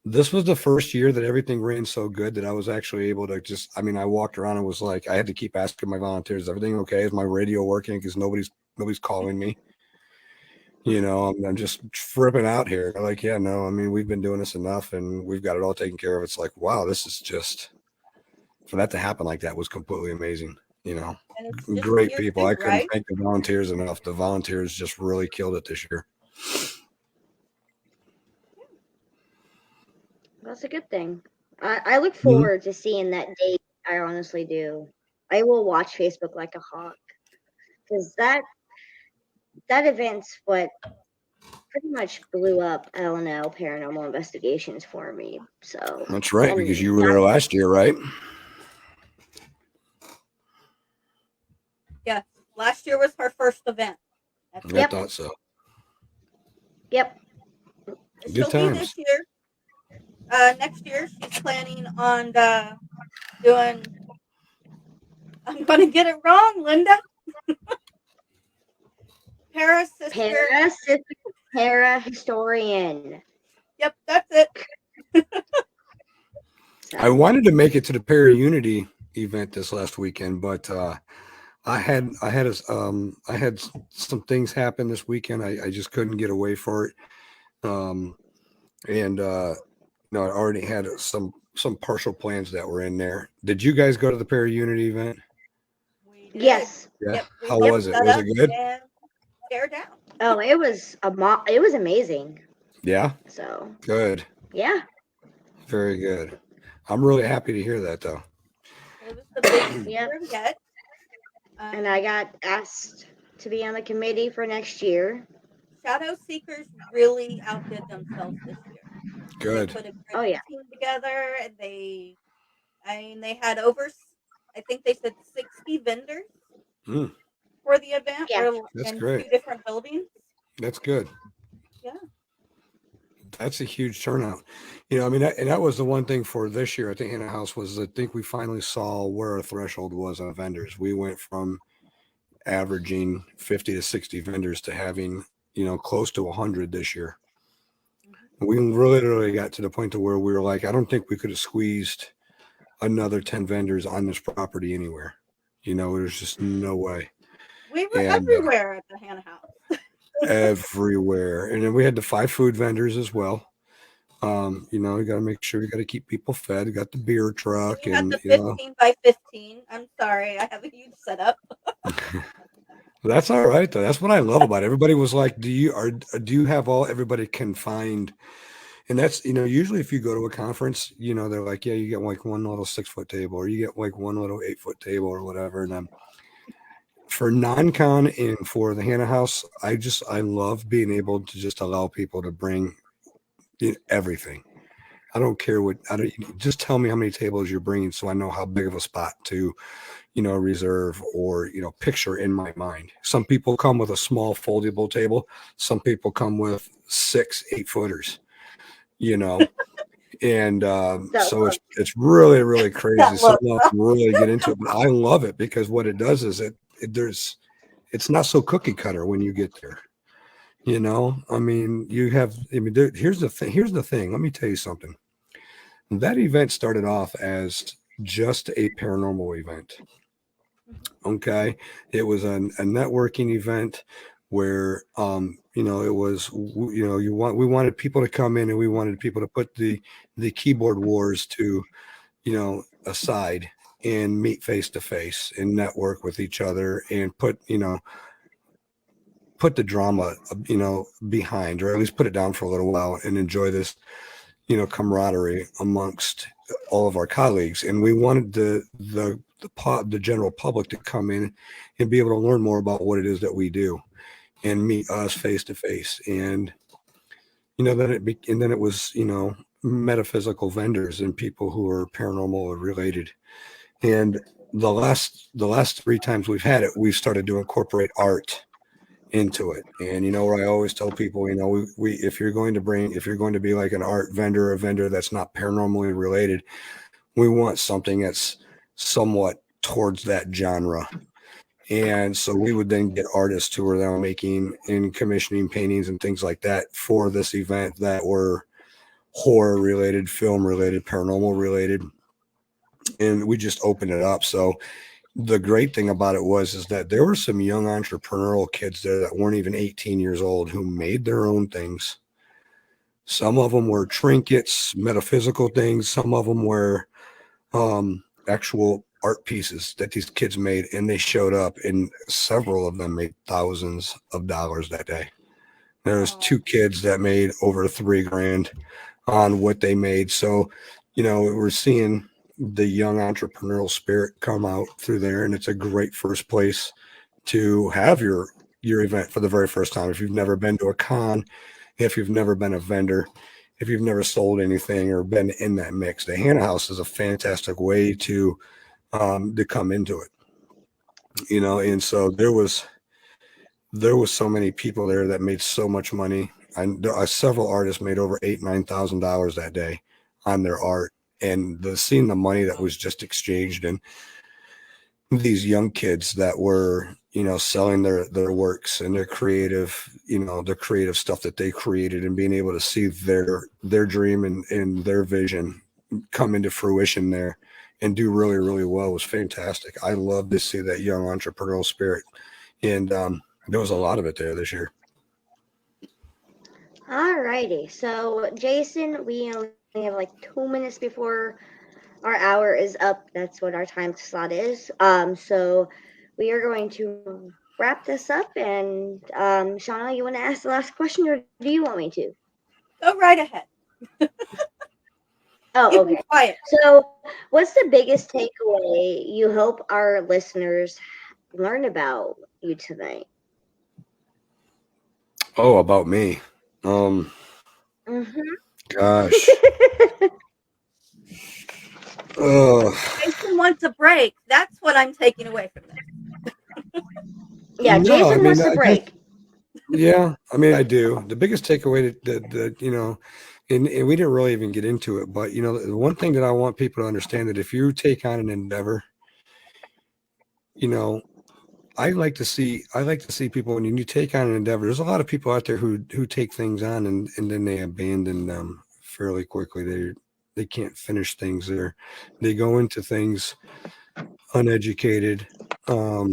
This was the first year that everything ran so good that I was actually able to I walked around and was like, I had to keep asking my volunteers, is everything okay? Is my radio working? Because nobody's calling me. You know, I'm just fripping out here. They're like, yeah, no, I mean, we've been doing this enough and we've got it all taken care of. It's like, wow, this is just, for that to happen like that was completely amazing. You know, great people. I couldn't thank the volunteers enough. The volunteers just really killed it this year. That's a good thing. I look forward to seeing that date. I honestly do. I will watch Facebook like a hawk because that event's what pretty much blew up L&L Paranormal Investigations for me. So that's right, because you were there last year, right? Yeah, last year was her first event. I thought so. Yep. She'll be this year. Next year, she's planning on doing. I'm going to get it wrong, Linda. ParaSister's. Para-historian. Yep, that's it. I wanted to make it to the Para-Unity event this last weekend, but I had some things happen this weekend. I just couldn't get away for it. I already had some partial plans that were in there. Did you guys go to the Para-Unity event? We did. Yes. Yeah. Yep, how was it? Was it good? Tear down. Oh, it was amazing. Yeah. So good. Yeah. Very good. I'm really happy to hear that, though. It was the biggest year yet. And I got asked to be on the committee for next year. Shadow Seekers really outdid themselves this year. Good. They put a great team together, and they had over, I think they said 60 vendors for the event. Yeah, that's in great. 2 different buildings. That's good. Yeah. That's a huge turnout. And that was the one thing for this year. I think Hannah House was, I think we finally saw where our threshold was on vendors. We went from averaging 50 to 60 vendors to having, close to 100 this year. We literally got to the point to where we were like, I don't think we could have squeezed another 10 vendors on this property anywhere. There's just no way. We were everywhere at the Hannah House. Everywhere. And then we had the 5 food vendors as well. We got to make sure we got to keep people fed. We got the beer truck. We had the 15 by 15. I'm sorry. I have a huge setup. That's all right, though. That's what I love about it. Everybody was like, do you have everybody confined And that's, usually if you go to a conference, they're like, yeah, you get like one little 6-foot table, or you get like one little 8-foot table or whatever. And then for non-con and for the Hannah House, I love being able to just allow people to bring everything. I don't care just tell me how many tables you're bringing so I know how big of a spot to, reserve or, picture in my mind. Some people come with a small foldable table. Some people come with 6 8-footers, and That so look. it's really, really crazy. That Some look. of us really get into it, but I love it because what it does is it's not so cookie cutter when you get there. I mean, here's the thing. Let me tell you something. That event started off as just a paranormal event. Okay. It was a networking event where, it was, we wanted people to come in and we wanted people to put the keyboard wars to, aside and meet face to face and network with each other and put the drama, behind, or at least put it down for a little while and enjoy this, camaraderie amongst all of our colleagues. And we wanted the general public to come in and be able to learn more about what it is that we do and meet us face to face. And, then it was, metaphysical vendors and people who are paranormal related. And the last 3 times we've had it, we've started to incorporate art into it. And what I always tell people, we if you're going to be like an art vendor, a vendor that's not paranormally related, we want something that's somewhat towards that genre. And so we would then get artists who were now making and commissioning paintings and things like that for this event that were horror related, film related, paranormal related, and we just opened it up. So the great thing about it is that there were some young entrepreneurial kids there that weren't even 18 years old who made their own things. Some of them were trinkets, metaphysical things. Some of them were actual art pieces that these kids made, and they showed up, and several of them made thousands of dollars that day. There was 2 kids that made over $3,000 on what they made. So, we're seeing the young entrepreneurial spirit come out through there, and it's a great first place to have your event for the very first time. If you've never been to a con, if you've never been a vendor, if you've never sold anything or been in that mix, the Hannah House is a fantastic way to come into it. And so there was so many people there that made so much money. Several artists made over $8,000-9,000 that day on their art, and seeing the money that was just exchanged, and these young kids that were selling their works and their creative stuff that they created, and being able to see their dream and their vision come into fruition there and do really, really well was fantastic. I love to see that young entrepreneurial spirit, and there was a lot of it there this year. Alrighty. So, Jason, we only have like 2 minutes before our hour is up. That's what our time slot is. So we are going to wrap this up. And Shauna, you want to ask the last question, or do you want me to? Go right ahead. Oh, okay. Quiet. So, what's the biggest takeaway you hope our listeners learn about you tonight? Oh, about me. Mm-hmm. Gosh. Jason wants a break. That's what I'm taking away from this. Yeah, No, Jason wants a break. Yeah, I mean, I do. The biggest takeaway that and we didn't really even get into it, but the one thing that I want people to understand, that if you take on an endeavor, I like to see people, when you take on an endeavor, there's a lot of people out there who take things on and then they abandon them fairly quickly. They can't finish things there. They go into things uneducated. I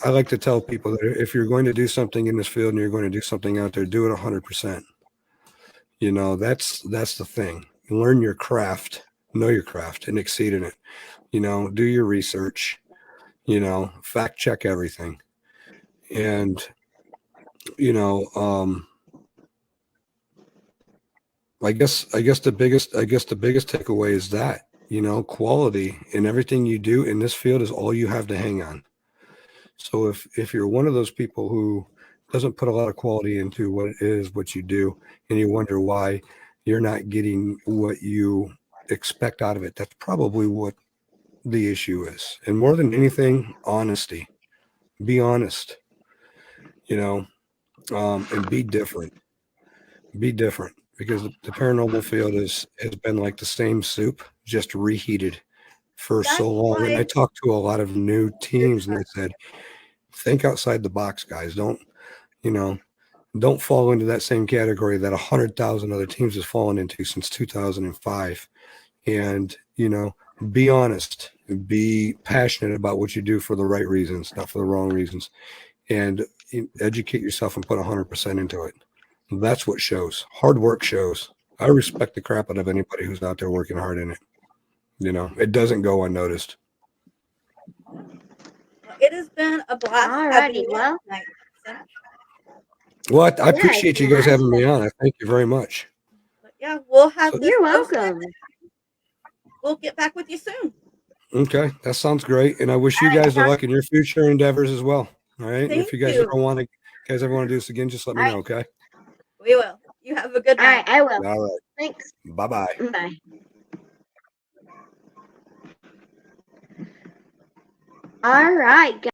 like to tell people that if you're going to do something in this field and you're going to do something out there, do it 100%. That's the thing. Learn your craft, know your craft, and exceed in it. Do your research, fact check everything. And, I guess the biggest takeaway is that, you know, quality in everything you do in this field is all you have to hang on. So if you're one of those people who doesn't put a lot of quality into what you do, and you wonder why you're not getting what you expect out of it, that's probably what the issue is. And more than anything, honesty. Be honest, you know, and be different. Be different, because the paranormal field has been like the same soup, just reheated for That's so long. And I why talked to a lot of new teams, and they said, think outside the box, guys. Don't, you know, don't fall into that same category that 100,000 other teams has fallen into since 2005. And, you know, be honest, be passionate about what you do for the right reasons, not for the wrong reasons, and educate yourself and put 100% into it. That's what shows. Hard work shows. I respect the crap out of anybody who's out there working hard in it. You know, it doesn't go unnoticed. it has been a blast having Alrighty, you on well, tonight, Jason. Well, I yeah, it's appreciate you been guys having me nice. on. I thank you very much. But yeah, we'll have So, this You're posted. welcome. We'll get back with you soon. okay, that sounds great. And I wish you All right, guys the luck in your future endeavors as well. All right. And if thank you guys you. ever want to do this again, just let me All right. know. Okay. We will. You have a good All night. right, I will. All right. Thanks. Bye-bye. Bye. All right,